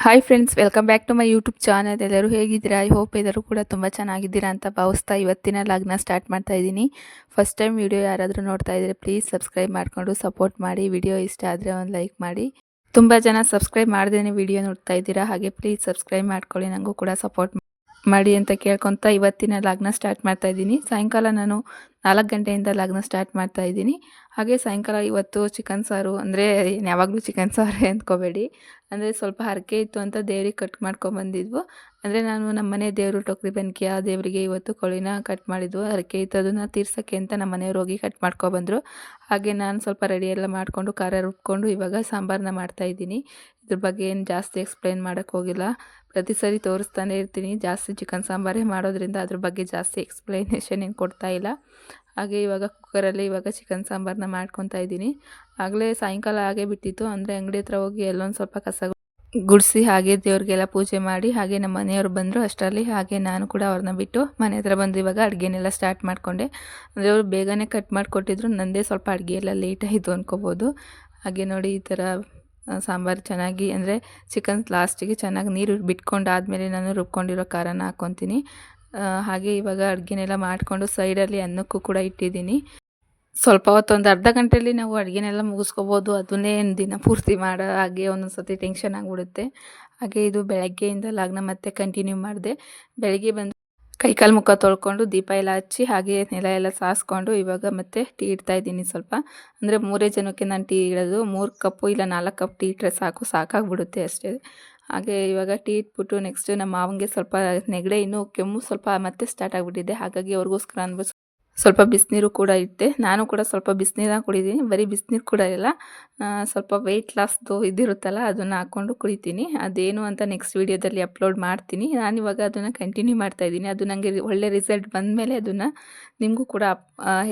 Hi friends, welcome back to my YouTube channel. ಎಲ್ಲರೂ ಹೇಗಿದ್ದೀರಾ? I hope ಎಲ್ಲರೂ ಕೂಡ ತುಂಬ ಚೆನ್ನಾಗಿದ್ದೀರಾ ಅಂತ ಭಾವಿಸ್ತಾ ಇವತ್ತಿನ ಲಾಗ್ನ ಸ್ಟಾರ್ಟ್ ಮಾಡ್ತಾ ಇದ್ದೀನಿ. ಫಸ್ಟ್ ಟೈಮ್ ವಿಡಿಯೋ ಯಾರಾದರೂ ನೋಡ್ತಾ ಇದ್ದರೆ ಪ್ಲೀಸ್ ಸಬ್ಸ್ಕ್ರೈಬ್ ಮಾಡಿಕೊಂಡು ಸಪೋರ್ಟ್ ಮಾಡಿ. ವಿಡಿಯೋ ಇಷ್ಟ ಆದರೆ ಒಂದು ಲೈಕ್ ಮಾಡಿ. ತುಂಬ ಜನ ಸಬ್ಸ್ಕ್ರೈಬ್ ಮಾಡ್ದೇ ವಿಡಿಯೋ ನೋಡ್ತಾ ಇದ್ದೀರಾ, ಹಾಗೆ ಪ್ಲೀಸ್ ಸಬ್ಸ್ಕ್ರೈಬ್ ಮಾಡ್ಕೊಳ್ಳಿ, ನನಗೂ ಕೂಡ ಸಪೋರ್ಟ್ ಮಾಡಿ ಅಂತ ಕೇಳ್ಕೊತ ಇವತ್ತಿನ ಲಾಗ್ನ ಸ್ಟಾರ್ಟ್ ಮಾಡ್ತಾ ಇದ್ದೀನಿ. ಸಾಯಂಕಾಲ ನಾನು 4 ಗಂಟೆಯಿಂದ ಲಾಗ್ನ ಸ್ಟಾರ್ಟ್ ಮಾಡ್ತಾ ಇದ್ದೀನಿ. ಹಾಗೆ ಸಾಯಂಕಾಲ ಇವತ್ತು ಚಿಕನ್ ಸಾರು, ಅಂದರೆ ಯಾವಾಗಲೂ ಚಿಕನ್ ಸಾರೇ ಅಂದ್ಕೋಬೇಡಿ, ಅಂದರೆ ಸ್ವಲ್ಪ ಹರಕೆ ಇತ್ತು ಅಂತ ದೇವ್ರಿಗೆ ಕಟ್ ಮಾಡ್ಕೊಂಬಂದಿದ್ವು. ಅಂದರೆ ನಾನು ನಮ್ಮ ಮನೆ ದೇವರು ಟೊಕ್ರಿ ಬೆಂಕಿ ಆ ದೇವರಿಗೆ ಇವತ್ತು ಕೋಳಿನ ಕಟ್ ಮಾಡಿದ್ವು. ಹರಕೆ ಇತ್ತು, ಅದನ್ನು ತೀರ್ಸೋಕ್ಕೆ ಅಂತ ನಮ್ಮ ಮನೆಯವ್ರು ಹೋಗಿ ಕಟ್ ಮಾಡ್ಕೊಬಂದರು. ಹಾಗೆ ನಾನು ಸ್ವಲ್ಪ ರೆಡಿ ಎಲ್ಲ ಮಾಡಿಕೊಂಡು ಖಾರ ರುಬ್ಕೊಂಡು ಇವಾಗ ಸಾಂಬಾರನ್ನ ಮಾಡ್ತಾಯಿದ್ದೀನಿ. ಇದ್ರ ಬಗ್ಗೆ ಏನು ಜಾಸ್ತಿ ಎಕ್ಸ್ಪ್ಲೈನ್ ಮಾಡೋಕ್ಕೆ ಹೋಗಿಲ್ಲ, ಪ್ರತಿ ಸರಿ ತೋರಿಸ್ತಾನೆ ಇರ್ತೀನಿ. ಜಾಸ್ತಿ ಚಿಕನ್ ಸಾಂಬಾರೇ ಮಾಡೋದ್ರಿಂದ ಅದ್ರ ಬಗ್ಗೆ ಜಾಸ್ತಿ ಎಕ್ಸ್ಪ್ಲೈನೇಷನ್ ಏನು ಕೊಡ್ತಾ ಇಲ್ಲ. ಹಾಗೆ ಇವಾಗ ಕುಕ್ಕರಲ್ಲಿ ಇವಾಗ ಚಿಕನ್ ಸಾಂಬಾರನ್ನ ಮಾಡ್ಕೊತಾ ಇದ್ದೀನಿ. ಆಗಲೇ ಸಾಯಂಕಾಲ ಆಗೇ ಬಿಟ್ಟಿತ್ತು, ಅಂದರೆ ಅಂಗಡಿ ಹತ್ರ ಹೋಗಿ ಎಲ್ಲೊಂದು ಸ್ವಲ್ಪ ಕಸ ಗುಡಿಸಿ ಹಾಗೆ ದೇವ್ರಿಗೆಲ್ಲ ಪೂಜೆ ಮಾಡಿ ಹಾಗೆ ನಮ್ಮ ಮನೆಯವರು ಬಂದರು ಅಷ್ಟರಲ್ಲಿ. ಹಾಗೆ ನಾನು ಕೂಡ ಅವ್ರನ್ನ ಬಿಟ್ಟು ಮನೆ ಹತ್ರ ಬಂದು ಇವಾಗ ಅಡುಗೆನೆಲ್ಲ ಸ್ಟಾರ್ಟ್ ಮಾಡಿಕೊಂಡೆ. ಅಂದರೆ ಅವರು ಬೇಗನೆ ಕಟ್ ಮಾಡಿಕೊಟ್ಟಿದ್ರು, ನನ್ನದೇ ಸ್ವಲ್ಪ ಅಡುಗೆ ಎಲ್ಲ ಲೇಟ್ ಆಯಿತು ಅಂದ್ಕೋಬೋದು. ಹಾಗೆ ನೋಡಿ ಈ ಥರ ಸಾಂಬಾರು ಚೆನ್ನಾಗಿ, ಅಂದರೆ ಚಿಕನ್ ಲಾಸ್ಟಿಗೆ ಚೆನ್ನಾಗಿ ನೀರು ಬಿಟ್ಕೊಂಡಾದಮೇಲೆ ನಾನು ರುಬ್ಕೊಂಡಿರೋ ಖಾರನ ಹಾಕ್ಕೊತೀನಿ. ಹಾಗೆ ಇವಾಗ ಅಡುಗೆನೆಲ್ಲ ಮಾಡಿಕೊಂಡು ಸೈಡಲ್ಲಿ ಅನ್ನಕ್ಕೂ ಕೂಡ ಇಟ್ಟಿದ್ದೀನಿ. ಸ್ವಲ್ಪ ಹೊತ್ತೊಂದು ಅರ್ಧ ಗಂಟೆಯಲ್ಲಿ ನಾವು ಅಡುಗೆನೆಲ್ಲ ಮುಗಿಸ್ಕೋಬೋದು. ಅದನ್ನೇ ದಿನ ಪೂರ್ತಿ ಮಾಡೋ ಹಾಗೆ ಒಂದೊಂದು ಸತಿ ಟೆನ್ಷನ್ ಆಗಿಬಿಡುತ್ತೆ. ಹಾಗೆ ಇದು ಬೆಳಗ್ಗೆಯಿಂದ ಲಾಗ್ನ ಮತ್ತೆ ಕಂಟಿನ್ಯೂ ಮಾಡಿದೆ. ಬೆಳಗ್ಗೆ ಬಂದು ಕೈಕಾಲು ಮುಖ ತೊಳ್ಕೊಂಡು ದೀಪ ಎಲ್ಲ ಹಚ್ಚಿ ಹಾಗೆ ನೆಲ ಎಲ್ಲ ಸಾರಿಸ್ಕೊಂಡು ಇವಾಗ ಮತ್ತೆ ಟೀ ಇಡ್ತಾಯಿದ್ದೀನಿ ಸ್ವಲ್ಪ. ಅಂದರೆ 3 ಜನಕ್ಕೆ ನಾನು ಟೀ ಇಡೋದು. 3 ಕಪ್ಪು ಇಲ್ಲ 4 ಕಪ್ ಟೀ ಇಟ್ಟರೆ ಸಾಕಾಗ್ಬಿಡುತ್ತೆ ಅಷ್ಟೇ. ಹಾಗೆ ಇವಾಗ ಟೀ ಇಟ್ಬಿಟ್ಟು ನೆಕ್ಸ್ಟು ನಮ್ಮ ಮಾವಂಗೆ ಸ್ವಲ್ಪ ನೆಗಡಿ, ಇನ್ನೂ ಕೆಮ್ಮು ಸ್ವಲ್ಪ ಮತ್ತೆ ಸ್ಟಾರ್ಟ್ ಆಗಿಬಿಟ್ಟಿದೆ. ಹಾಗಾಗಿ ಅವ್ರಿಗೋಸ್ಕರ ಅನ್ಬಿಟ್ಟು ಸ್ವಲ್ಪ ಬಿಸಿನೀರು ಕೂಡ ಇಟ್ಟೆ. ನಾನು ಕೂಡ ಸ್ವಲ್ಪ ಬಿಸಿನೀರನ್ನ ಕುಡಿತೀನಿ. ಬರೀ ಬಿಸಿನೀರು ಕೂಡ ಇಲ್ಲ, ಸ್ವಲ್ಪ ವೆಯ್ಟ್ ಲಾಸ್ದು ಇದಿರುತ್ತಲ್ಲ ಅದನ್ನು ಹಾಕ್ಕೊಂಡು ಕುಡಿತೀನಿ. ಅದೇನು ಅಂತ ನೆಕ್ಸ್ಟ್ ವೀಡಿಯೋದಲ್ಲಿ ಅಪ್ಲೋಡ್ ಮಾಡ್ತೀನಿ. ನಾನಿವಾಗ ಅದನ್ನು ಕಂಟಿನ್ಯೂ ಮಾಡ್ತಾಯಿದ್ದೀನಿ. ಅದು ನನಗೆ ಒಳ್ಳೆ ರಿಸಲ್ಟ್ ಬಂದಮೇಲೆ ಅದನ್ನು ನಿಮಗೂ ಕೂಡ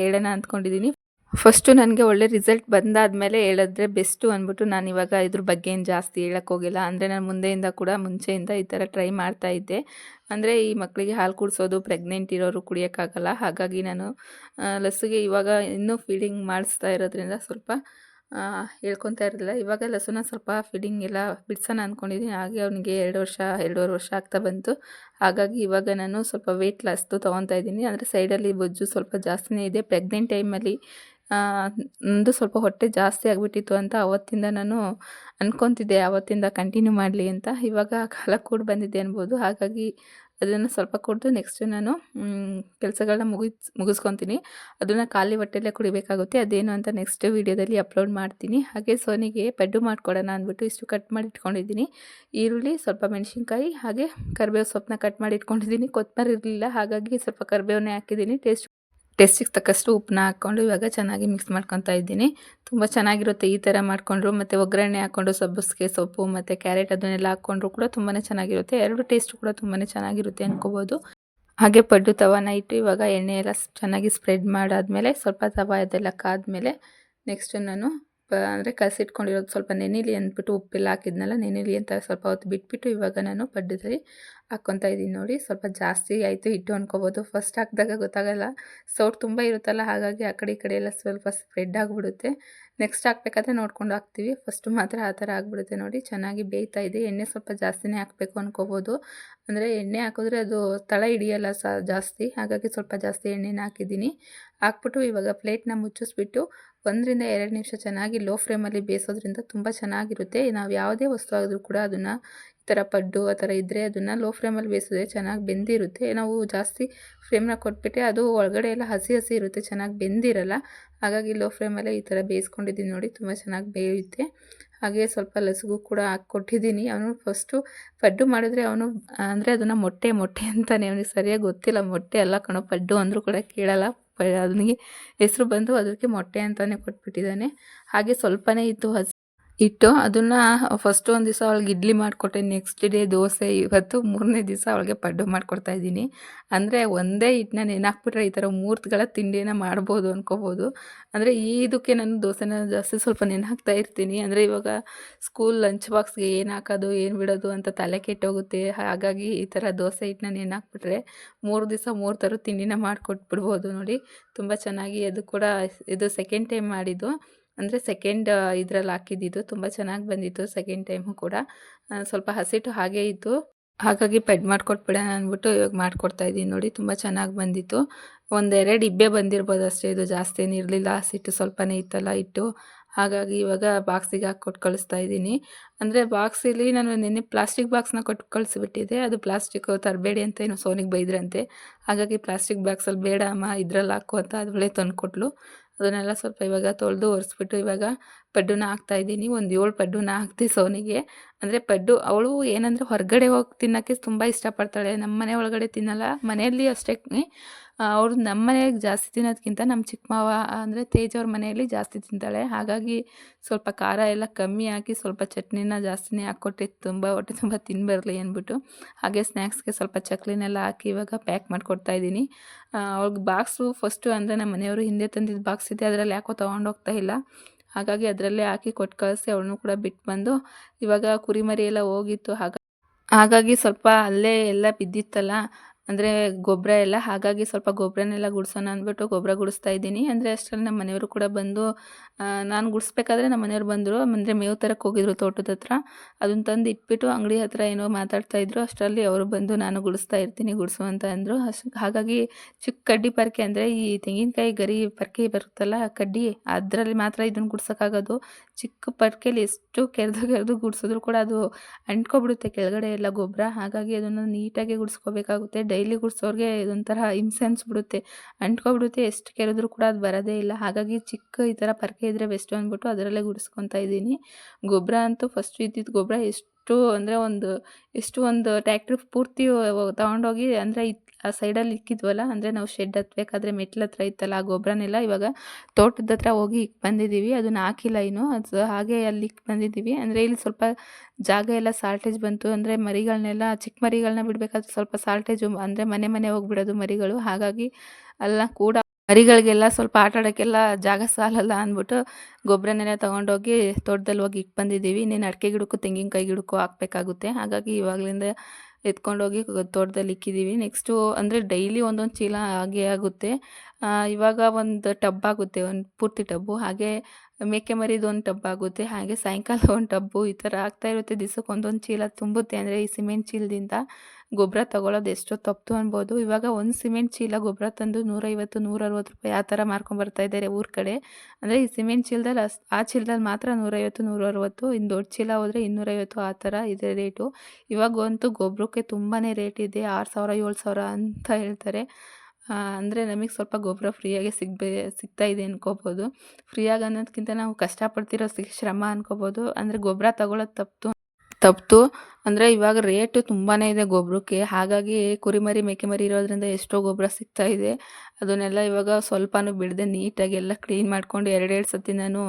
ಹೇಳೋಣ ಅಂದ್ಕೊಂಡಿದ್ದೀನಿ. ಫಸ್ಟು ನನಗೆ ಒಳ್ಳೆ ರಿಸಲ್ಟ್ ಬಂದಾದಮೇಲೆ ಹೇಳಿದ್ರೆ ಬೆಸ್ಟು ಅಂದ್ಬಿಟ್ಟು ನಾನಿವಾಗ ಇದ್ರ ಬಗ್ಗೆ ಏನು ಜಾಸ್ತಿ ಹೇಳೋಕ್ಕೋಗಿಲ್ಲ. ಅಂದರೆ ನಾನು ಮುಂಚೆಯಿಂದ ಈ ಥರ ಟ್ರೈ ಮಾಡ್ತಾಯಿದ್ದೆ. ಅಂದರೆ ಈ ಮಕ್ಕಳಿಗೆ ಹಾಲು ಕುಡಿಸೋದು ಪ್ರೆಗ್ನೆಂಟ್ ಇರೋರು ಕುಡಿಯೋಕ್ಕಾಗಲ್ಲ. ಹಾಗಾಗಿ ನಾನು ಲಸ್ಸಿಗೆ ಇವಾಗ ಇನ್ನೂ ಫೀಡಿಂಗ್ ಮಾಡಿಸ್ತಾ ಇರೋದ್ರಿಂದ ಸ್ವಲ್ಪ ಹೇಳ್ಕೊತಾ ಇರಲಿಲ್ಲ. ಇವಾಗ ಲಸುನ ಸ್ವಲ್ಪ ಫೀಡಿಂಗ್ ಎಲ್ಲ ಬಿಡ್ಸೋಣ ಅಂದ್ಕೊಂಡಿದ್ದೀನಿ. ಹಾಗೆ ಅವನಿಗೆ 2 ವರ್ಷ 2.5 ವರ್ಷ ಆಗ್ತಾ ಬಂತು. ಹಾಗಾಗಿ ಇವಾಗ ನಾನು ಸ್ವಲ್ಪ ವೆಯ್ಟ್ ಲಾಸ್ದು ತೊಗೊತಾ ಇದ್ದೀನಿ. ಅಂದರೆ ಸೈಡಲ್ಲಿ ಬೊಜ್ಜು ಸ್ವಲ್ಪ ಜಾಸ್ತಿನೇ ಇದೆ. ಪ್ರೆಗ್ನೆಂಟ್ ಟೈಮಲ್ಲಿ ನಂದು ಸ್ವಲ್ಪ ಹೊಟ್ಟೆ ಜಾಸ್ತಿ ಆಗಿಬಿಟ್ಟಿತ್ತು ಅಂತ ಅವತ್ತಿಂದ ನಾನು ಅಂದ್ಕೊತಿದ್ದೆ, ಆವತ್ತಿಂದ ಕಂಟಿನ್ಯೂ ಮಾಡಲಿ ಅಂತ. ಇವಾಗ ಕಾಲ ಕೂಡ ಬಂದಿದೆ ಅನ್ಬೋದು. ಹಾಗಾಗಿ ಅದನ್ನು ಸ್ವಲ್ಪ ಕುಡಿದು ನೆಕ್ಸ್ಟು ನಾನು ಕೆಲಸಗಳನ್ನ ಮುಗಿಸ್ಕೊತೀನಿ. ಅದನ್ನು ಖಾಲಿ ಹೊಟ್ಟೆಯಲ್ಲೇ ಕುಡಿಬೇಕಾಗುತ್ತೆ. ಅದೇನು ಅಂತ ನೆಕ್ಸ್ಟ್ ವೀಡಿಯೋದಲ್ಲಿ ಅಪ್ಲೋಡ್ ಮಾಡ್ತೀನಿ. ಹಾಗೆ ಸೋನಿಗೆ ಪಡ್ಡು ಮಾಡಿಕೊಡೋಣ ಅಂದ್ಬಿಟ್ಟು ಇಷ್ಟು ಕಟ್ ಮಾಡಿ ಇಟ್ಕೊಂಡಿದ್ದೀನಿ. ಈರುಳ್ಳಿ, ಸ್ವಲ್ಪ ಮೆಣಸಿನ್ಕಾಯಿ, ಹಾಗೆ ಕರಿಬೇವು ಸೊಪ್ಪನ್ನ ಕಟ್ ಮಾಡಿ ಇಟ್ಕೊಂಡಿದ್ದೀನಿ. ಕೊತ್ತಂಬರಿ ಇರಲಿಲ್ಲ, ಹಾಗಾಗಿ ಸ್ವಲ್ಪ ಕರಿಬೇವನ್ನೇ ಹಾಕಿದ್ದೀನಿ. ಟೇಸ್ಟಿಗೆ ತಕ್ಕಷ್ಟು ಉಪ್ಪನ್ನ ಹಾಕ್ಕೊಂಡು ಇವಾಗ ಚೆನ್ನಾಗಿ ಮಿಕ್ಸ್ ಮಾಡ್ಕೊತಾ ಇದ್ದೀನಿ. ತುಂಬ ಚೆನ್ನಾಗಿರುತ್ತೆ ಈ ಥರ ಮಾಡಿಕೊಂಡ್ರು. ಮತ್ತು ಒಗ್ಗರಣೆ ಹಾಕ್ಕೊಂಡು ಸಬ್ಬಸಿಗೆ ಸೊಪ್ಪು ಮತ್ತು ಕ್ಯಾರೆಟ್ ಅದನ್ನೆಲ್ಲ ಹಾಕ್ಕೊಂಡ್ರು ಕೂಡ ತುಂಬಾ ಚೆನ್ನಾಗಿರುತ್ತೆ. ಎರಡು ಟೇಸ್ಟು ಕೂಡ ತುಂಬಾ ಚೆನ್ನಾಗಿರುತ್ತೆ ಅಂದ್ಕೋಬೋದು. ಹಾಗೆ ಪಡ್ಡು ತವಾನ ಇಟ್ಟು ಇವಾಗ ಎಣ್ಣೆ ಎಲ್ಲ ಚೆನ್ನಾಗಿ ಸ್ಪ್ರೆಡ್ ಮಾಡಾದಮೇಲೆ ಸ್ವಲ್ಪ ತವಾ ಅದೆಲ್ಲ ಕಾದ್ಮೇಲೆ ನೆಕ್ಸ್ಟು ನಾನು ಅಂದರೆ ಕಲಸಿಟ್ಕೊಂಡಿರೋದು ಸ್ವಲ್ಪ ನೆನೆಲಿ ಅಂದ್ಬಿಟ್ಟು ಉಪ್ಪೆಲ್ಲ ಹಾಕಿದ್ನಲ್ಲ, ನೆನೆಲಿ ಅಂತ ಸ್ವಲ್ಪ ಹೊತ್ತು ಬಿಟ್ಬಿಟ್ಟು ಇವಾಗ ನಾನು ಪಡ್ಡದಲ್ಲಿ ಹಾಕ್ಕೊತಾ ಇದ್ದೀನಿ. ನೋಡಿ ಸ್ವಲ್ಪ ಜಾಸ್ತಿ ಆಯಿತು ಹಿಟ್ಟು ಅಂದ್ಕೋಬೋದು. ಫಸ್ಟ್ ಹಾಕಿದಾಗ ಗೊತ್ತಾಗಲ್ಲ, ಸೌಟ್ ತುಂಬ ಇರುತ್ತಲ್ಲ, ಹಾಗಾಗಿ ಆ ಕಡೆ ಈ ಕಡೆ ಎಲ್ಲ ಸ್ವಲ್ಪ ಸ್ಪ್ರೆಡ್ ಆಗಿಬಿಡುತ್ತೆ. ನೆಕ್ಸ್ಟ್ ಹಾಕ್ಬೇಕಾದ್ರೆ ನೋಡ್ಕೊಂಡು ಹಾಕ್ತೀವಿ. ಫಸ್ಟು ಮಾತ್ರ ಆ ಥರ ಆಗಿಬಿಡುತ್ತೆ. ನೋಡಿ ಚೆನ್ನಾಗಿ ಬೇಯ್ತಾ ಇದೆ. ಎಣ್ಣೆ ಸ್ವಲ್ಪ ಜಾಸ್ತಿನೇ ಹಾಕಬೇಕು ಅಂದ್ಕೋಬೋದು. ಅಂದರೆ ಎಣ್ಣೆ ಹಾಕಿದ್ರೆ ಅದು ತಳ ಹಿಡಿಯಲ್ಲ ಜಾಸ್ತಿ, ಹಾಗಾಗಿ ಸ್ವಲ್ಪ ಜಾಸ್ತಿ ಎಣ್ಣೆನ ಹಾಕಿದ್ದೀನಿ. ಹಾಕ್ಬಿಟ್ಟು ಇವಾಗ ಪ್ಲೇಟ್ನ ಮುಚ್ಚಿಸ್ಬಿಟ್ಟು 1 ರಿಂದ 2 ನಿಮಿಷ ಚೆನ್ನಾಗಿ ಲೋ ಫ್ಲೇಮಲ್ಲಿ ಬೇಯಿಸೋದ್ರಿಂದ ತುಂಬ ಚೆನ್ನಾಗಿರುತ್ತೆ. ನಾವು ಯಾವುದೇ ವಸ್ತು ಆದರೂ ಕೂಡ ಅದನ್ನು ಈ ಥರ ಪಡ್ಡು ಆ ಥರ ಇದ್ದರೆ ಅದನ್ನು ಲೋ ಫ್ಲೇಮಲ್ಲಿ ಬೇಯಿಸಿದ್ರೆ ಚೆನ್ನಾಗಿ ಬೆಂದಿರುತ್ತೆ. ನಾವು ಜಾಸ್ತಿ ಫ್ಲೇಮ್ನ ಕೊಟ್ಬಿಟ್ಟೆ ಅದು ಒಳಗಡೆ ಎಲ್ಲ ಹಸಿ ಹಸಿ ಇರುತ್ತೆ, ಚೆನ್ನಾಗಿ ಬೆಂದಿರಲ್ಲ. ಹಾಗಾಗಿ ಲೋ ಫ್ಲೇಮಲ್ಲೇ ಈ ಥರ ಬೇಯಿಸ್ಕೊಂಡಿದ್ದೀನಿ. ನೋಡಿ ತುಂಬ ಚೆನ್ನಾಗಿ ಬೇಯುತ್ತೆ. ಹಾಗೆ ಸ್ವಲ್ಪ ಲಸ್ಗೂ ಕೂಡ ಹಾಕ್ಕೊಟ್ಟಿದ್ದೀನಿ. ಅವನು ಫಸ್ಟು ಪಡ್ಡು ಮಾಡಿದ್ರೆ ಅವನು ಅಂದರೆ ಅದನ್ನು ಮೊಟ್ಟೆ ಅಂತಾನೆ, ಅವನಿಗೆ ಸರಿಯಾಗಿ ಗೊತ್ತಿಲ್ಲ. ಮೊಟ್ಟೆ ಅಲ್ಲ ಕಣೋ ಪಡ್ಡು ಅಂದರೂ ಕೂಡ ಕೇಳಲ್ಲ. ಅವನಿಗೆ ಹೆಸರು ಬಂದು ಅದಕ್ಕೆ ಮೊಟ್ಟೆ ಅಂತಲೇ ಕೊಟ್ಬಿಟ್ಟಿದ್ದಾನೆ. ಹಾಗೆ ಸ್ವಲ್ಪನೇ ಇತ್ತು ಹಿಟ್ಟು, ಅದನ್ನು ಫಸ್ಟು ಒಂದು ದಿವಸ ಅವಳಿಗೆ ಇಡ್ಲಿ ಮಾಡಿಕೊಟ್ಟೆ, ನೆಕ್ಸ್ಟ್ ಡೇ ದೋಸೆ, ಇವತ್ತು 3ನೇ ದಿವಸ ಅವಳಿಗೆ ಪಡ್ಡು ಮಾಡಿಕೊಡ್ತಾ ಇದ್ದೀನಿ. ಅಂದರೆ ಒಂದೇ ಹಿಟ್ಟನ್ನ ನೆನೆಹಾಕ್ಬಿಟ್ರೆ ಈ ಥರ 3 ತಿಂಡಿನ ಮಾಡ್ಬೋದು ಅಂದ್ಕೋಬೋದು. ಅಂದರೆ ಇದಕ್ಕೆ ನಾನು ದೋಸೆನ ಜಾಸ್ತಿ ಸ್ವಲ್ಪ ನೆನೆಹಾಕ್ತಾ ಇರ್ತೀನಿ. ಅಂದರೆ ಇವಾಗ ಸ್ಕೂಲ್ ಲಂಚ್ ಬಾಕ್ಸ್ಗೆ ಏನು ಹಾಕೋದು ಏನು ಬಿಡೋದು ಅಂತ ತಲೆ ಕೆಟ್ಟೋಗುತ್ತೆ. ಹಾಗಾಗಿ ಈ ಥರ ದೋಸೆ ಹಿಟ್ಟನ್ನ ನೆನೆಹಾಕ್ಬಿಟ್ರೆ 3 ದಿವಸ 3 ಥರದ ತಿಂಡಿನ ಮಾಡಿಕೊಟ್ಬಿಡ್ಬೋದು. ನೋಡಿ ತುಂಬ ಚೆನ್ನಾಗಿ. ಅದು ಕೂಡ ಇದು ಸೆಕೆಂಡ್ ಟೈಮ್ ಮಾಡಿದ್ದು. ಅಂದರೆ ಸೆಕೆಂಡ್ ಇದ್ರಲ್ಲಿ ಹಾಕಿದ್ದಿದ್ದು ತುಂಬ ಚೆನ್ನಾಗಿ ಬಂದಿತ್ತು. ಸೆಕೆಂಡ್ ಟೈಮು ಕೂಡ ಸ್ವಲ್ಪ ಹಸಿಟ್ಟು ಹಾಗೇ ಇತ್ತು. ಹಾಗಾಗಿ ಪೆಡ್ ಮಾಡಿಕೊಟ್ಬಿಡೋಣ ಅಂದ್ಬಿಟ್ಟು ಇವಾಗ ಮಾಡಿಕೊಡ್ತಾ ಇದ್ದೀನಿ ನೋಡಿ. ತುಂಬ ಚೆನ್ನಾಗಿ ಬಂದಿತ್ತು. ಒಂದೆರಡು ಇಬ್ಬೆ ಬಂದಿರ್ಬೋದು ಅಷ್ಟೇ, ಇದು ಜಾಸ್ತಿ ಏನಿರಲಿಲ್ಲ. ಹಸಿಟ್ಟು ಸ್ವಲ್ಪನೇ ಇತ್ತಲ್ಲ ಹಿಟ್ಟು, ಹಾಗಾಗಿ ಇವಾಗ ಬಾಕ್ಸಿಗೆ ಹಾಕಿ ಕೊಟ್ಟು ಕಳಿಸ್ತಾ ಇದ್ದೀನಿ. ಅಂದರೆ ಬಾಕ್ಸಲ್ಲಿ ನಾನು ನಿನ್ನೆ ಪ್ಲಾಸ್ಟಿಕ್ ಬಾಕ್ಸ್ನ ಕೊಟ್ಟು ಕಳಿಸ್ಬಿಟ್ಟಿದ್ದೆ. ಅದು ಪ್ಲಾಸ್ಟಿಕ್ಕು ತರಬೇಡಿ ಅಂತ ಏನೋ ಸೋನಿಗೆ ಬೈದ್ರಂತೆ. ಹಾಗಾಗಿ ಪ್ಲಾಸ್ಟಿಕ್ ಬಾಕ್ಸಲ್ಲಿ ಬೇಡ ಅಮ್ಮ ಇದ್ರಲ್ಲಿ ಹಾಕು ಅಂತ ಅದರಲ್ಲೇ ತಂದುಕೊಟ್ಲು. ಅದನ್ನೆಲ್ಲ ಸ್ವಲ್ಪ ಇವಾಗ ತೊಳೆದು ಒರೆಸ್ಬಿಟ್ಟು ಇವಾಗ ಪಡ್ಡನ್ನ ಹಾಕ್ತಾಯಿದ್ದೀನಿ. ಒಂದು 7 ಪಡ್ಡನ್ನ ಹಾಕ್ತೆ ಸೋನಿಗೆ. ಅಂದರೆ ಪಡ್ಡು ಅವಳು ಏನಂದರೆ ಹೊರಗಡೆ ಹೋಗಿ ತಿನ್ನೋಕ್ಕೆ ತುಂಬ ಇಷ್ಟಪಡ್ತಾಳೆ. ನಮ್ಮ ಮನೆ ಒಳಗಡೆ ತಿನ್ನಲ್ಲ, ಮನೆಯಲ್ಲಿ ಅಷ್ಟೇ. ಅವಳು ನಮ್ಮ ಮನೆಯಾಗ ಜಾಸ್ತಿ ತಿನ್ನೋದಕ್ಕಿಂತ ನಮ್ಮ ಚಿಕ್ಕ ಮಾವ ಅಂದರೆ ತೇಜ್ ಅವ್ರ ಮನೆಯಲ್ಲಿ ಜಾಸ್ತಿ ತಿಂತಾಳೆ. ಹಾಗಾಗಿ ಸ್ವಲ್ಪ ಖಾರ ಎಲ್ಲ ಕಮ್ಮಿ ಹಾಕಿ ಸ್ವಲ್ಪ ಚಟ್ನಿನ ಜಾಸ್ತಿನೇ ಹಾಕ್ಕೊಟ್ಟೆ, ತುಂಬ ಹೊಟ್ಟೆ ತುಂಬ ತಿನ್ಬರಲಿ ಅಂದ್ಬಿಟ್ಟು. ಹಾಗೆ ಸ್ನ್ಯಾಕ್ಸ್ಗೆ ಸ್ವಲ್ಪ ಚಕ್ಲಿನೆಲ್ಲ ಹಾಕಿ ಇವಾಗ ಪ್ಯಾಕ್ ಮಾಡಿಕೊಡ್ತಾ ಇದ್ದೀನಿ. ಅವ್ಳಿಗೆ ಬಾಕ್ಸು ಫಸ್ಟು ಅಂದರೆ ನಮ್ಮ ಮನೆಯವರು ಹಿಂದೆ ತಂದಿದ್ದ ಬಾಕ್ಸ್ ಇದೆ, ಅದರಲ್ಲಿ ಯಾಕೋ ತೊಗೊಂಡೋಗ್ತಾ ಇಲ್ಲ. ಹಾಗಾಗಿ ಅದರಲ್ಲೇ ಹಾಕಿ ಕೊಟ್ಟು ಕಳಿಸಿ ಅವಳನ್ನು ಕೂಡ ಬಿಟ್ಟು ಬಂದು ಇವಾಗ ಕುರಿಮರಿ ಎಲ್ಲ ಹೋಗಿತ್ತು. ಹಾಗಾಗಿ ಸ್ವಲ್ಪ ಅಲ್ಲೇ ಎಲ್ಲ ಬಿದ್ದಿತ್ತಲ್ಲ, ಅಂದರೆ ಗೊಬ್ಬರ ಎಲ್ಲ. ಹಾಗಾಗಿ ಸ್ವಲ್ಪ ಗೊಬ್ಬರನೆಲ್ಲ ಗುಡಿಸೋಣ ಅಂದ್ಬಿಟ್ಟು ಗೊಬ್ಬರ ಗುಡಿಸ್ತಾ ಇದ್ದೀನಿ. ಅಂದರೆ ಅಷ್ಟರಲ್ಲಿ ನಮ್ಮ ಮನೆಯವರು ಕೂಡ ಬಂದು, ನಾನು ಗುಡಿಸ್ಬೇಕಾದ್ರೆ ನಮ್ಮ ಮನೆಯವ್ರು ಬಂದರು. ಅಂದರೆ ಮೇವು ತರಕ್ಕೆ ಹೋಗಿದ್ರು ತೋಟದ ಹತ್ರ. ಅದನ್ನು ತಂದು ಇಟ್ಬಿಟ್ಟು ಅಂಗಡಿ ಹತ್ರ ಏನೋ ಮಾತಾಡ್ತಾಯಿದ್ರು. ಅಷ್ಟರಲ್ಲಿ ಅವರು ಬಂದು ನಾನು ಗುಡಿಸ್ತಾ ಇರ್ತೀನಿ ಗುಡಿಸು ಅಂತ ಅಂದರು. ಹಾಗಾಗಿ ಚಿಕ್ಕ ಕಡ್ಡಿ ಪರ್ಕೆ ಅಂದರೆ ಈ ತೆಂಗಿನಕಾಯಿ ಗರಿ ಪರ್ಕೆ ಬರುತ್ತಲ್ಲ ಕಡ್ಡಿ, ಅದರಲ್ಲಿ ಮಾತ್ರ ಇದನ್ನು ಗುಡ್ಸೋಕ್ಕಾಗೋದು. ಚಿಕ್ಕ ಪರ್ಕೆಲಿ ಎಷ್ಟು ಕೆರೆದು ಗುಡಿಸಿದ್ರು ಕೂಡ ಅದು ಅಂಟ್ಕೊಬಿಡುತ್ತೆ ಕೆಳಗಡೆ ಎಲ್ಲ ಗೊಬ್ಬರ. ಹಾಗಾಗಿ ಅದನ್ನು ನೀಟಾಗಿ ಗುಡಿಸ್ಕೋಬೇಕಾಗುತ್ತೆ. ಡೈಲಿ ಗುಡಿಸೋರಿಗೆ ಇದೊಂಥರ ಹಿಂಸೆ ಅನಿಸ್ಬಿಡುತ್ತೆ, ಅಂಟ್ಕೊಬಿಡುತ್ತೆ. ಎಷ್ಟು ಕೆರೆದ್ರೂ ಕೂಡ ಅದು ಬರೋದೇ ಇಲ್ಲ. ಹಾಗಾಗಿ ಚಿಕ್ಕ ಈ ಥರ ಪರ್ಕೆ ಇದ್ದರೆ ಬೆಸ್ಟು ಅಂದ್ಬಿಟ್ಟು ಅದರಲ್ಲೇ ಗುಡಿಸ್ಕೊತಾ ಇದ್ದೀನಿ. ಗೊಬ್ಬರ ಅಂತೂ ಫಸ್ಟ್ ಇದ್ದಿದ್ದು ಗೊಬ್ಬರ ಅಂದರೆ ಒಂದು ಟ್ಯಾಕ್ಟ್ರಿ ಪೂರ್ತಿ ತೊಗೊಂಡೋಗಿ ಅಂದರೆ ಆ ಸೈಡಲ್ಲಿ ಇಕ್ಕಿದ್ವಲ್ಲ, ಅಂದರೆ ನಾವು ಶೆಡ್ ಹತ್ಬೇಕಾದ್ರೆ ಮೆಟ್ಲ ಹತ್ರ ಇತ್ತಲ್ಲ ಆ ಗೊಬ್ಬರನೆಲ್ಲ ಇವಾಗ ತೋಟದ ಹತ್ರ ಹೋಗಿ ಇಕ್ಕೆ ಬಂದಿದ್ದೀವಿ. ಅದನ್ನು ಹಾಕಿಲ್ಲ ಇನ್ನು, ಅದು ಹಾಗೆ ಅಲ್ಲಿ ಇಕ್ಕೆ ಬಂದಿದ್ದೀವಿ. ಅಂದರೆ ಇಲ್ಲಿ ಸ್ವಲ್ಪ ಜಾಗ ಎಲ್ಲ ಸಾಲ್ಟೇಜ್ ಬಂತು. ಅಂದರೆ ಮರಿಗಳನ್ನೆಲ್ಲ ಚಿಕ್ಕ ಮರಿಗಳನ್ನ ಬಿಡಬೇಕಾದ್ರೆ ಸ್ವಲ್ಪ ಸಾಲ್ಟೇಜು, ಅಂದರೆ ಮನೆ ಹೋಗ್ಬಿಡೋದು ಮರಿಗಳು. ಹಾಗಾಗಿ ಎಲ್ಲ ಕೂಡ ಮರಿಗಳಿಗೆಲ್ಲ ಸ್ವಲ್ಪ ಆಟ ಆಡೋಕ್ಕೆಲ್ಲ ಜಾಗ ಸಾಲಲ್ಲ ಅಂದ್ಬಿಟ್ಟು ಗೊಬ್ಬರನೆಲ್ಲ ತೊಗೊಂಡೋಗಿ ತೋಟದಲ್ಲಿ ಹೋಗಿ ಇಟ್ಟು ಬಂದಿದ್ದೀವಿ. ಇನ್ನೇನು ಅಡಿಕೆ ಗಿಡಕ್ಕೂ ತೆಂಗಿನಕಾಯಿ ಗಿಡಕ್ಕೂ ಹಾಕಬೇಕಾಗುತ್ತೆ. ಹಾಗಾಗಿ ಇವಾಗಲಿಂದ ಎತ್ಕೊಂಡೋಗಿ ತೋಟದಲ್ಲಿ ಇಕ್ಕಿದ್ದೀವಿ. ನೆಕ್ಸ್ಟು ಅಂದರೆ ಡೈಲಿ ಒಂದೊಂದು ಚೀಲ ಹಾಗೆ ಆಗುತ್ತೆ. ಇವಾಗ ಒಂದು ಟಬ್ ಆಗುತ್ತೆ, ಒಂದು ಪೂರ್ತಿ ಟಬ್ಬು. ಹಾಗೆ ಮೇಕೆ ಮರಿದು ಒಂದು ಟಬ್ ಆಗುತ್ತೆ. ಹಾಗೆ ಸಾಯಂಕಾಲ ಒಂದು ಟಬ್ಬು ಈ ಥರ ಆಗ್ತಾಯಿರುತ್ತೆ. ದಿವ್ಸಕ್ಕೆ ಒಂದೊಂದು ಚೀಲ ತುಂಬುತ್ತೆ. ಅಂದರೆ ಈ ಸಿಮೆಂಟ್ ಚೀಲದಿಂದ ಗೊಬ್ಬರ ತೊಗೊಳೋದು ಎಷ್ಟೋ ತಪ್ಪು ಅನ್ಬೋದು. ಇವಾಗ ಒಂದು ಸಿಮೆಂಟ್ ಚೀಲ ಗೊಬ್ಬರ ತಂದು 150-160 ರೂಪಾಯಿ ಆ ಥರ ಮಾರ್ಕೊಂಬರ್ತಾ ಇದ್ದಾರೆ ಊರ ಕಡೆ. ಅಂದರೆ ಈ ಸಿಮೆಂಟ್ ಚೀಲದಲ್ಲಿ ಆ ಚೀಲದಲ್ಲಿ ಮಾತ್ರ 150-160, ಇನ್ನು ದೊಡ್ಡ ಚೀಲ ಹೋದರೆ 250 ಆ ಥರ ಇದೆ ರೇಟು. ಇವಾಗಂತೂ ಗೊಬ್ಬರಕ್ಕೆ ತುಂಬಾ ರೇಟ್ ಇದೆ, 6000-7000 ಅಂತ ಹೇಳ್ತಾರೆ. ಅಂದರೆ ನಮಗೆ ಸ್ವಲ್ಪ ಗೊಬ್ಬರ ಫ್ರೀಯಾಗಿ ಸಿಗ್ತಾ ಇದೆ ಅನ್ಕೋಬೋದು. ಫ್ರೀಯಾಗಿ ಅನ್ನೋದಕ್ಕಿಂತ ನಾವು ಕಷ್ಟಪಡ್ತಿರೋ ಶ್ರಮ ಅನ್ಕೋಬೋದು. ಅಂದರೆ ಗೊಬ್ಬರ ತಗೊಳ್ಳೋದು ತಪ್ಪಿತು. ಅಂದರೆ ಇವಾಗ ರೇಟು ತುಂಬಾ ಇದೆ ಗೊಬ್ಬರಕ್ಕೆ. ಹಾಗಾಗಿ ಕುರಿಮರಿ ಮೇಕೆ ಮರಿ ಇರೋದ್ರಿಂದ ಎಷ್ಟೋ ಗೊಬ್ಬರ ಸಿಗ್ತಾ ಇದೆ. ಅದನ್ನೆಲ್ಲ ಇವಾಗ ಸ್ವಲ್ಪನೂ ಬಿಡದೆ ನೀಟಾಗಿ ಎಲ್ಲ ಕ್ಲೀನ್ ಮಾಡಿಕೊಂಡು 2 ಸತಿ ನಾನು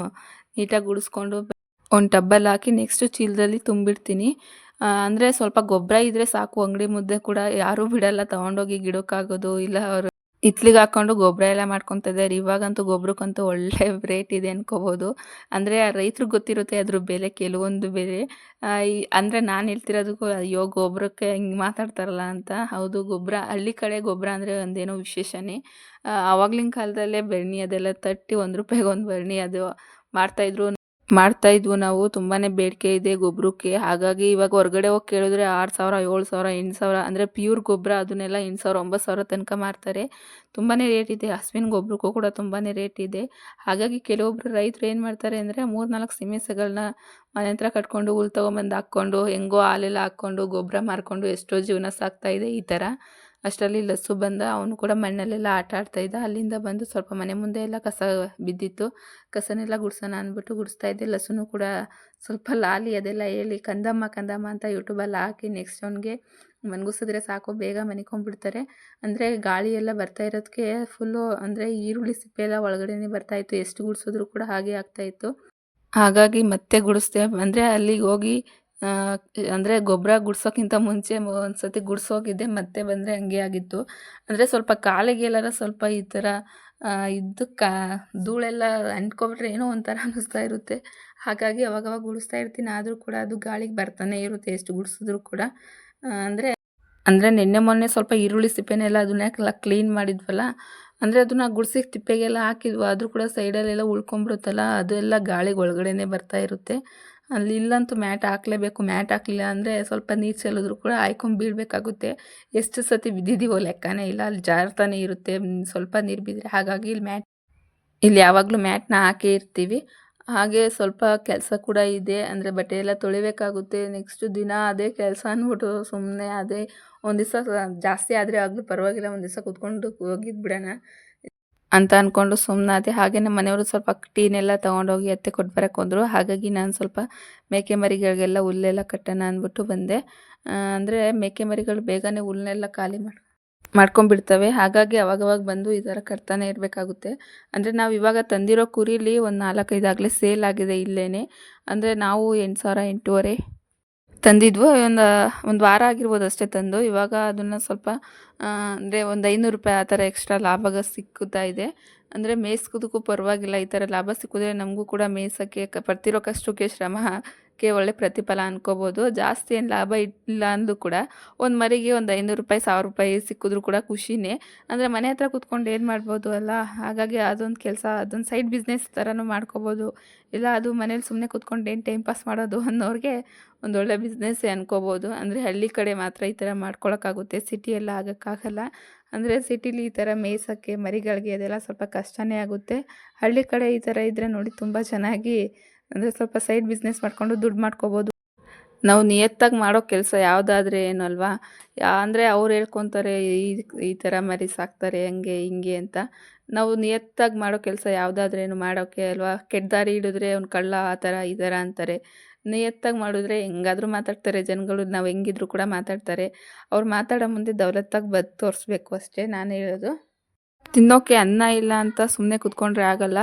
ನೀಟಾಗಿ ಗುಡಿಸ್ಕೊಂಡು ಒಂದು ಟಬ್ಬಲ್ಲಿ ಹಾಕಿ ನೆಕ್ಸ್ಟು ಚೀಲದಲ್ಲಿ ತುಂಬಿಡ್ತೀನಿ. ಅಂದರೆ ಸ್ವಲ್ಪ ಗೊಬ್ಬರ ಇದ್ದರೆ ಸಾಕು. ಅಂಗಡಿ ಮುದ್ದೆ ಕೂಡ ಯಾರೂ ಬಿಡಲ್ಲ ತೊಗೊಂಡೋಗಿ ಗಿಡಕ್ಕಾಗೋದು, ಇಲ್ಲ ಅವರು ಹಿತ್ಲಿಗೆ ಹಾಕ್ಕೊಂಡು ಗೊಬ್ಬರ ಎಲ್ಲ ಮಾಡ್ಕೊತಾ ಇದ್ದಾರೆ. ಇವಾಗಂತೂ ಗೊಬ್ಬರಕ್ಕಂತೂ ಒಳ್ಳೆ ರೇಟ್ ಇದೆ ಅನ್ಕೋಬೋದು. ಅಂದರೆ ರೈತ್ರಿಗೆ ಗೊತ್ತಿರುತ್ತೆ ಅದ್ರ ಬೆಲೆ, ಕೆಲವೊಂದು ಬೆಲೆ. ಅಂದರೆ ನಾನು ಹೇಳ್ತಿರೋದಕ್ಕೂ ಅಯ್ಯೋ ಗೊಬ್ಬರಕ್ಕೆ ಹಿಂಗೆ ಮಾತಾಡ್ತಾರಲ್ಲ ಅಂತ. ಹೌದು, ಗೊಬ್ಬರ ಹಳ್ಳಿ ಕಡೆ ಗೊಬ್ಬರ ಅಂದರೆ ಒಂದೇನೋ ವಿಶೇಷನೇ. ಆವಾಗ್ಲಿನ ಕಾಲದಲ್ಲೇ ಬೆಣ್ಣೆ ಅದೆಲ್ಲ ತಟ್ಟಿ ₹1 ಒಂದು ಬೆಣ್ಣೆ ಅದು ಮಾಡ್ತಾಯಿದ್ವು ನಾವು. ತುಂಬಾ ಬೇಡಿಕೆ ಇದೆ ಗೊಬ್ಬರಕ್ಕೆ. ಹಾಗಾಗಿ ಇವಾಗ ಹೊರಗಡೆ ಹೋಗಿ ಕೇಳಿದ್ರೆ 6000, 7000, 8000 ಅಂದರೆ ಪ್ಯೂರ್ ಗೊಬ್ಬರ ಅದನ್ನೆಲ್ಲ 8000, 9000 ತನಕ ಮಾರ್ತಾರೆ. ತುಂಬಾ ರೇಟ್ ಇದೆ. ಹಸುವಿನ ಗೊಬ್ಬರಕ್ಕೂ ಕೂಡ ತುಂಬಾ ರೇಟ್ ಇದೆ. ಹಾಗಾಗಿ ಕೆಲವೊಬ್ಬರು ರೈತರು ಏನು ಮಾಡ್ತಾರೆ ಅಂದರೆ 3-4 ಸೀಮೆಸಗಳನ್ನ ಮನೆ ಹತ್ರ ಕಟ್ಕೊಂಡು ಹುಲ್ ತೊಗೊಂಬಂದು ಹಾಕ್ಕೊಂಡು ಹೆಂಗೋ ಹಾಲೆಲ್ಲ ಹಾಕ್ಕೊಂಡು ಗೊಬ್ಬರ ಮಾರ್ಕೊಂಡು ಎಷ್ಟೋ ಜೀವನ ಸಾಗ್ತಾಯಿದೆ ಈ ಥರ. ಅಷ್ಟರಲ್ಲಿ ಲಸ್ಸು ಬಂದ, ಅವನು ಕೂಡ ಮಣ್ಣಲ್ಲೆಲ್ಲ ಆಟ ಆಡ್ತಾಯಿದ್ದ. ಅಲ್ಲಿಂದ ಬಂದು ಸ್ವಲ್ಪ ಮನೆ ಮುಂದೆ ಎಲ್ಲ ಕಸ ಬಿದ್ದಿತ್ತು, ಕಸನೆಲ್ಲ ಗುಡಿಸೋಣ ಅಂದ್ಬಿಟ್ಟು ಗುಡಿಸ್ತಾ ಇದ್ದೆ. ಲಸ್ಸುನು ಕೂಡ ಸ್ವಲ್ಪ ಲಾಲಿ ಅದೆಲ್ಲ ಹೇಳಿ ಕಂದಮ್ಮ ಅಂತ ಯೂಟ್ಯೂಬಲ್ಲಿ ಹಾಕಿ ನೆಕ್ಸ್ಟ್ ಅವನಿಗೆ ಮನ್ಗಿಸಿದ್ರೆ ಸಾಕು, ಬೇಗ ಮನಿಕೊಂಡ್ಬಿಡ್ತಾರೆ. ಅಂದರೆ ಗಾಳಿ ಎಲ್ಲ ಬರ್ತಾ ಇರೋದಕ್ಕೆ ಫುಲ್ಲು ಅಂದರೆ ಈರುಳ್ಳಿ ಸಿಪ್ಪೆ ಎಲ್ಲ ಒಳಗಡೆನೇ ಬರ್ತಾಯಿತ್ತು. ಎಷ್ಟು ಗುಡಿಸಿದ್ರು ಕೂಡ ಹಾಗೆ ಆಗ್ತಾಯಿತ್ತು. ಹಾಗಾಗಿ ಮತ್ತೆ ಗುಡಿಸ್ದೆ. ಅಂದರೆ ಅಲ್ಲಿಗೆ ಹೋಗಿ ಅಂದರೆ ಗೊಬ್ಬರ ಗುಡ್ಸೋಕ್ಕಿಂತ ಮುಂಚೆ ಒಂದು ಸತಿ ಗುಡಿಸೋಗಿದ್ದೆ. ಮತ್ತೆ ಬಂದರೆ ಹಂಗೆ ಆಗಿತ್ತು. ಅಂದರೆ ಸ್ವಲ್ಪ ಕಾಲಿಗೆಲ್ಲಾರ ಸ್ವಲ್ಪ ಈ ಥರ ಇದ್ದು ಧೂಳೆಲ್ಲ ಅಂಟ್ಕೊಬಿಟ್ರೆ ಏನೋ ಒಂಥರ ಅನ್ನಿಸ್ತಾ ಇರುತ್ತೆ. ಹಾಗಾಗಿ ಅವಾಗವಾಗ ಗುಡಿಸ್ತಾ ಇರ್ತೀನಿ. ಆದರೂ ಕೂಡ ಅದು ಗಾಳಿಗೆ ಬರ್ತಾನೆ ಇರುತ್ತೆ ಎಷ್ಟು ಗುಡಿಸಿದ್ರು ಕೂಡ. ಅಂದರೆ ನಿನ್ನೆ ಮೊನ್ನೆ ಸ್ವಲ್ಪ ಈರುಳ್ಳಿ ಸಿಪ್ಪೆನೆಲ್ಲ ಅದನ್ನೆಲ್ಲ ಕ್ಲೀನ್ ಮಾಡಿದ್ವಲ್ಲ, ಅಂದರೆ ಅದನ್ನ ಗುಡ್ಸಿಗೆ ತಿಪ್ಪೆಗೆಲ್ಲ ಹಾಕಿದ್ವು, ಆದರೂ ಕೂಡ ಸೈಡಲ್ಲೆಲ್ಲ ಉಳ್ಕೊಂಬಿಡುತ್ತಲ್ಲ, ಅದೆಲ್ಲ ಗಾಳಿಗೆ ಒಳಗಡೆನೇ ಬರ್ತಾ ಇರುತ್ತೆ. ಅಲ್ಲಿ ಇಲ್ಲಂತೂ ಮ್ಯಾಟ್ ಹಾಕಲೇಬೇಕು. ಮ್ಯಾಟ್ ಹಾಕಲಿಲ್ಲ ಅಂದರೆ ಸ್ವಲ್ಪ ನೀರು ಚೆಲ್ಲಿದ್ರು ಕೂಡ ಹಾಯ್ಕೊಂಡು ಬೀಳಬೇಕಾಗುತ್ತೆ. ಎಷ್ಟು ಸತಿ ಬಿದ್ದಿದ್ದೀವೋ ಲೆಕ್ಕನೇ ಇಲ್ಲ, ಅಲ್ಲಿ ಜಾರ್ತಾನೆ ಇರುತ್ತೆ ಸ್ವಲ್ಪ ನೀರು ಬಿದ್ದರೆ. ಹಾಗಾಗಿ ಇಲ್ಲಿ ಯಾವಾಗಲೂ ಮ್ಯಾಟ್ನ ಹಾಕೇ ಇರ್ತೀವಿ. ಹಾಗೆ ಸ್ವಲ್ಪ ಕೆಲಸ ಕೂಡ ಇದೆ, ಅಂದರೆ ಬಟ್ಟೆ ಎಲ್ಲ ತೊಳಿಬೇಕಾಗುತ್ತೆ. ನೆಕ್ಸ್ಟು ದಿನ ಅದೇ ಕೆಲಸ ಅಂದ್ಬಿಟ್ಟು ಸುಮ್ಮನೆ ಅದೇ ಒಂದು ದಿವಸ ಜಾಸ್ತಿ ಆದರೆ ಆಗಲೂ ಪರವಾಗಿಲ್ಲ, ಒಂದು ದಿವಸ ಕೂತ್ಕೊಂಡು ಹೋಗಿದ್ದು ಬಿಡೋಣ ಅಂತ ಅಂದ್ಕೊಂಡು ಸುಮ್ಮನಾದೆ. ಹಾಗೆ ನಮ್ಮ ಮನೆಯವರು ಸ್ವಲ್ಪ ಟೀನೆಲ್ಲ ತೊಗೊಂಡೋಗಿ ಎತ್ತೆ ಕೊಟ್ಟು ಬರೋಕ್ಕೆ ಹೋದರು. ಹಾಗಾಗಿ ನಾನು ಸ್ವಲ್ಪ ಮೇಕೆ ಮರಿಗಳಿಗೆಲ್ಲ ಹುಲ್ಲೆಲ್ಲ ಕಟ್ಟೋಣ ಅಂದ್ಬಿಟ್ಟು ಬಂದೆ. ಅಂದರೆ ಮೇಕೆ ಮರಿಗಳು ಬೇಗನೆ ಹುಲ್ಲನ್ನೆಲ್ಲ ಖಾಲಿ ಮಾಡ್ಕೊಂಡ್ಬಿಡ್ತವೆ. ಹಾಗಾಗಿ ಅವಾಗವಾಗ ಬಂದು ಈ ಥರ ಕಟ್ತಾನೆ ಇರಬೇಕಾಗುತ್ತೆ. ಅಂದರೆ ನಾವು ಇವಾಗ ತಂದಿರೋ ಕುರಿಲಿ ಒಂದು 4-5 ಆಗಲೇ ಸೇಲ್ ಆಗಿದೆ ಇಲ್ಲೇ. ಅಂದರೆ ನಾವು 8,000 8,500 ತಂದಿದ್ವು. ಒಂದು ವಾರ ಆಗಿರ್ಬೋದು ಅಷ್ಟೇ ತಂದು. ಇವಾಗ ಅದನ್ನು ಸ್ವಲ್ಪ ಅಂದರೆ ಒಂದು 500 ರೂಪಾಯಿ ಆ ಥರ ಎಕ್ಸ್ಟ್ರಾ ಲಾಭ ಸಿಕ್ಕುತ್ತಾ ಇದೆ. ಅಂದರೆ ಮೇಯ್ಸೋದಕ್ಕೂ ಪರವಾಗಿಲ್ಲ, ಈ ಥರ ಲಾಭ ಸಿಕ್ಕಿದ್ರೆ ನಮಗೂ ಕೂಡ ಮೇಯ್ಸೋಕ್ಕೆ ಪಡ್ತಿರೋ ಕಷ್ಟಕ್ಕೆ ಶ್ರಮಕ್ಕೆ ಒಳ್ಳೆ ಪ್ರತಿಫಲ ಅನ್ಕೋಬೋದು. ಜಾಸ್ತಿ ಏನು ಲಾಭ ಇಲ್ಲ ಅಂದರೂ ಕೂಡ ಒಂದು ಮರಿಗೆ ಒಂದು 500 ರೂಪಾಯಿ 1,000 ರೂಪಾಯಿ ಸಿಕ್ಕಿದ್ರು ಕೂಡ ಖುಷಿನೇ. ಅಂದರೆ ಮನೆ ಹತ್ರ ಕೂತ್ಕೊಂಡು ಏನು ಮಾಡ್ಬೋದು ಅಲ್ಲ, ಹಾಗಾಗಿ ಅದೊಂದು ಕೆಲಸ, ಅದೊಂದು ಸೈಡ್ ಬಿಸ್ನೆಸ್ ಥರನೂ ಮಾಡ್ಕೋಬೋದು. ಇಲ್ಲ ಅದು ಮನೇಲಿ ಸುಮ್ಮನೆ ಕೂತ್ಕೊಂಡು ಏನು ಟೈಮ್ ಪಾಸ್ ಮಾಡೋದು ಅನ್ನೋರಿಗೆ ಒಂದೊಳ್ಳೆ ಬಿಸ್ನೆಸ್ಸೇ ಅನ್ಕೋಬೋದು. ಅಂದರೆ ಹಳ್ಳಿ ಕಡೆ ಮಾತ್ರ ಈ ಥರ ಮಾಡ್ಕೊಳಕ್ಕಾಗುತ್ತೆ, ಸಿಟಿಯೆಲ್ಲ ಆಗೋಕ್ಕಾಗಲ್ಲ. ಅಂದರೆ ಸಿಟಿಲಿ ಈ ಥರ ಮೇಯ್ಸೋಕ್ಕೆ ಮರಿಗಳಿಗೆ ಅದೆಲ್ಲ ಸ್ವಲ್ಪ ಕಷ್ಟನೇ ಆಗುತ್ತೆ. ಹಳ್ಳಿ ಕಡೆ ಈ ಥರ ಇದ್ದರೆ ನೋಡಿ ತುಂಬ ಚೆನ್ನಾಗಿ, ಅಂದರೆ ಸ್ವಲ್ಪ ಸೈಡ್ ಬಿಸ್ನೆಸ್ ಮಾಡಿಕೊಂಡು ದುಡ್ಡು ಮಾಡ್ಕೋಬೋದು. ನಾವು ನಿಯತ್ತಾಗಿ ಮಾಡೋ ಕೆಲಸ ಯಾವುದಾದ್ರೆ ಏನು ಅಲ್ವಾ. ಅಂದರೆ ಅವ್ರು ಹೇಳ್ಕೊತಾರೆ ಈ ಥರ ಮರಿ ಸಾಕ್ತಾರೆ ಹಂಗೆ ಹಿಂಗೆ ಅಂತ. ನಾವು ನಿಯತ್ತಾಗಿ ಮಾಡೋ ಕೆಲಸ ಯಾವುದಾದ್ರೇನು ಮಾಡೋಕ್ಕೆ ಅಲ್ವಾ. ಕೆಟ್ಟ ದಾರಿ ಹಿಡಿದ್ರೆ ಅವ್ನು ಕಳ್ಳ ಆ ಥರ ಈ ಥರ ಅಂತಾರೆ. ನಿಯತ್ತಾಗಿ ಮಾಡಿದ್ರೆ ಹೆಂಗಾದ್ರೂ ಮಾತಾಡ್ತಾರೆ ಜನಗಳು, ನಾವು ಹೆಂಗಿದ್ರು ಕೂಡ ಮಾತಾಡ್ತಾರೆ. ಅವ್ರು ಮಾತಾಡೋ ಮುಂದೆ ದೌಲತ್ತಾಗಿ ತೋರಿಸ್ಬೇಕು ಅಷ್ಟೇ ನಾನು ಹೇಳೋದು. ತಿನ್ನೋಕ್ಕೆ ಅನ್ನ ಇಲ್ಲ ಅಂತ ಸುಮ್ಮನೆ ಕೂತ್ಕೊಂಡ್ರೆ ಆಗಲ್ಲ.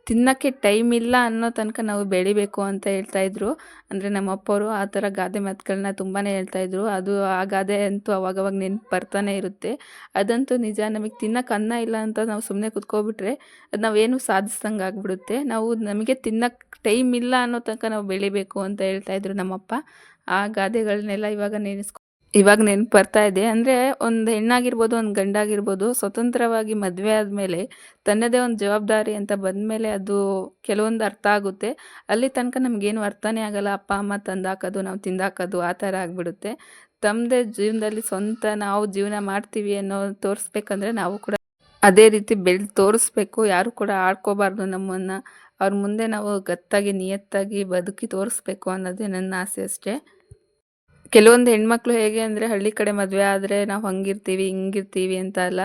ತಿನ್ನೋಕ್ಕೆ ಟೈಮ್ ಇಲ್ಲ ಅನ್ನೋ ತನಕ ನಾವು ಬೆಳಿಬೇಕು ಅಂತ ಹೇಳ್ತಾಯಿದ್ರು. ಅಂದರೆ ನಮ್ಮ ಅಪ್ಪವರು ಆ ಥರ ಗಾದೆ ಮಾತುಗಳನ್ನ ತುಂಬಾ ಹೇಳ್ತಾಯಿದ್ರು. ಅದು ಆ ಗಾದೆ ಅಂತೂ ಅವಾಗವಾಗ ನೆನ್ಪು ಬರ್ತಾನೆ ಇರುತ್ತೆ. ಅದಂತೂ ನಿಜ. ನಮಗೆ ತಿನ್ನೋಕೆ ಅನ್ನ ಇಲ್ಲ ಅಂತ ನಾವು ಸುಮ್ಮನೆ ಕೂತ್ಕೊಬಿಟ್ರೆ ಅದು ನಾವೇನು ಸಾಧಿಸ್ದಂಗೆ ಆಗಿಬಿಡುತ್ತೆ. ನಮಗೆ ತಿನ್ನೋಕ್ಕೆ ಟೈಮ್ ಇಲ್ಲ ಅನ್ನೋ ತನಕ ನಾವು ಬೆಳಿಬೇಕು ಅಂತ ಹೇಳ್ತಾಯಿದ್ರು ನಮ್ಮಪ್ಪ. ಆ ಗಾದೆಗಳನ್ನೆಲ್ಲ ಇವಾಗ ನೆನಪು ಬರ್ತಾ ಇದೆ. ಅಂದರೆ ಒಂದು ಹೆಣ್ಣಾಗಿರ್ಬೋದು, ಒಂದು ಗಂಡಾಗಿರ್ಬೋದು, ಸ್ವತಂತ್ರವಾಗಿ ಮದುವೆ ಆದಮೇಲೆ ತನ್ನದೇ ಒಂದು ಜವಾಬ್ದಾರಿ ಅಂತ ಬಂದಮೇಲೆ ಅದು ಕೆಲವೊಂದು ಅರ್ಥ ಆಗುತ್ತೆ. ಅಲ್ಲಿ ತನಕ ನಮಗೇನು ಅರ್ಥನೇ ಆಗಲ್ಲ. ಅಪ್ಪ ಅಮ್ಮ ತಂದಾಕೋದು, ನಾವು ತಿಂದಾಕೋದು ಆ ಥರ ಆಗಿಬಿಡುತ್ತೆ. ತಮ್ಮದೇ ಜೀವನದಲ್ಲಿ ಸ್ವಂತ ನಾವು ಜೀವನ ಮಾಡ್ತೀವಿ ಅನ್ನೋ ತೋರಿಸ್ಬೇಕಂದ್ರೆ ನಾವು ಕೂಡ ಅದೇ ರೀತಿ ಬೆಳೆದು ತೋರಿಸ್ಬೇಕು. ಯಾರು ಕೂಡ ಆಡ್ಕೋಬಾರ್ದು ನಮ್ಮನ್ನು. ಅವ್ರ ಮುಂದೆ ನಾವು ಗತ್ತಾಗಿ ನಿಯತ್ತಾಗಿ ಬದುಕಿ ತೋರಿಸ್ಬೇಕು ಅನ್ನೋದೇ ನನ್ನ ಆಸೆ ಅಷ್ಟೇ. ಕೆಲವೊಂದು ಹೆಣ್ಮಕ್ಳು ಹೇಗೆ ಅಂದರೆ ಹಳ್ಳಿ ಕಡೆ ಮದುವೆ ಆದರೆ ನಾವು ಹಂಗಿರ್ತೀವಿ ಹಿಂಗಿರ್ತೀವಿ ಅಂತ ಅಲ್ಲ,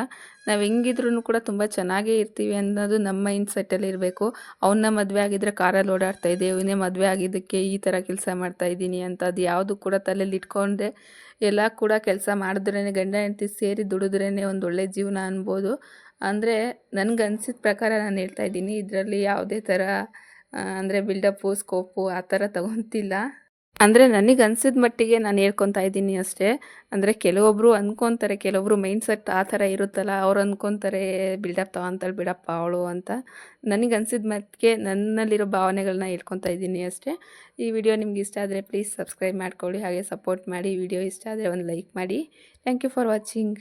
ನಾವು ಹೆಂಗಿದ್ರೂ ಕೂಡ ತುಂಬ ಚೆನ್ನಾಗೇ ಇರ್ತೀವಿ ಅನ್ನೋದು ನಮ್ಮ ಮೈಂಡ್ ಸೆಟ್ಟಲ್ಲಿ ಇರಬೇಕು. ಅವನ್ನ ಮದುವೆ ಆಗಿದ್ದರೆ ಕಾರಲ್ಲಿ ಓಡಾಡ್ತಾ ಇದ್ದೆ, ಇವನೇ ಮದುವೆ ಆಗಿದ್ದಕ್ಕೆ ಈ ಥರ ಕೆಲಸ ಮಾಡ್ತಾಯಿದ್ದೀನಿ ಅಂತ ಅದು ಯಾವುದು ಕೂಡ ತಲೆಯಲ್ಲಿ ಇಟ್ಕೊಂಡೆ ಎಲ್ಲ ಕೂಡ ಕೆಲಸ ಮಾಡಿದ್ರೇ, ಗಂಡ ಹೆಂಡತಿ ಸೇರಿ ದುಡಿದ್ರೇ ಒಂದು ಒಳ್ಳೆ ಜೀವನ ಅನ್ಬೋದು. ಅಂದರೆ ನನಗೆ ಅನಿಸಿದ ಪ್ರಕಾರ ನಾನು ಹೇಳ್ತಾ ಇದ್ದೀನಿ. ಇದರಲ್ಲಿ ಯಾವುದೇ ಥರ ಅಂದರೆ ಬಿಲ್ಡಪ್ಪು ಸ್ಕೋಪು ಆ ಥರ ತಗೊತಿಲ್ಲ. ಅಂದರೆ ನನಗೆ ಅನ್ಸಿದ ಮಟ್ಟಿಗೆ ನಾನು ಹೇಳ್ಕೊತಾ ಇದ್ದೀನಿ ಅಷ್ಟೇ. ಅಂದರೆ ಕೆಲವೊಬ್ಬರು ಅಂದ್ಕೊತಾರೆ, ಕೆಲವೊಬ್ಬರು ಮೈಂಡ್ ಸೆಟ್ ಆ ಥರ ಇರುತ್ತಲ್ಲ, ಅವ್ರು ಅಂದ್ಕೊತಾರೆ ಬಿಲ್ಡಪ್ ತೊಗೊತಾಳೆ ಬಿಡಪ್ಪ ಅವಳು ಅಂತ. ನನಗೆ ಅನ್ಸಿದ ಮಟ್ಟಿಗೆ ನನ್ನಲ್ಲಿರೋ ಭಾವನೆಗಳನ್ನ ಹೇಳ್ಕೊತಾ ಇದ್ದೀನಿ ಅಷ್ಟೇ. ಈ ವಿಡಿಯೋ ನಿಮ್ಗೆ ಇಷ್ಟ ಆದರೆ ಪ್ಲೀಸ್ ಸಬ್ಸ್ಕ್ರೈಬ್ ಮಾಡ್ಕೊಳ್ಳಿ, ಹಾಗೆ ಸಪೋರ್ಟ್ ಮಾಡಿ. ವಿಡಿಯೋ ಇಷ್ಟ ಆದರೆ ಒಂದು ಲೈಕ್ ಮಾಡಿ. Thank you for watching.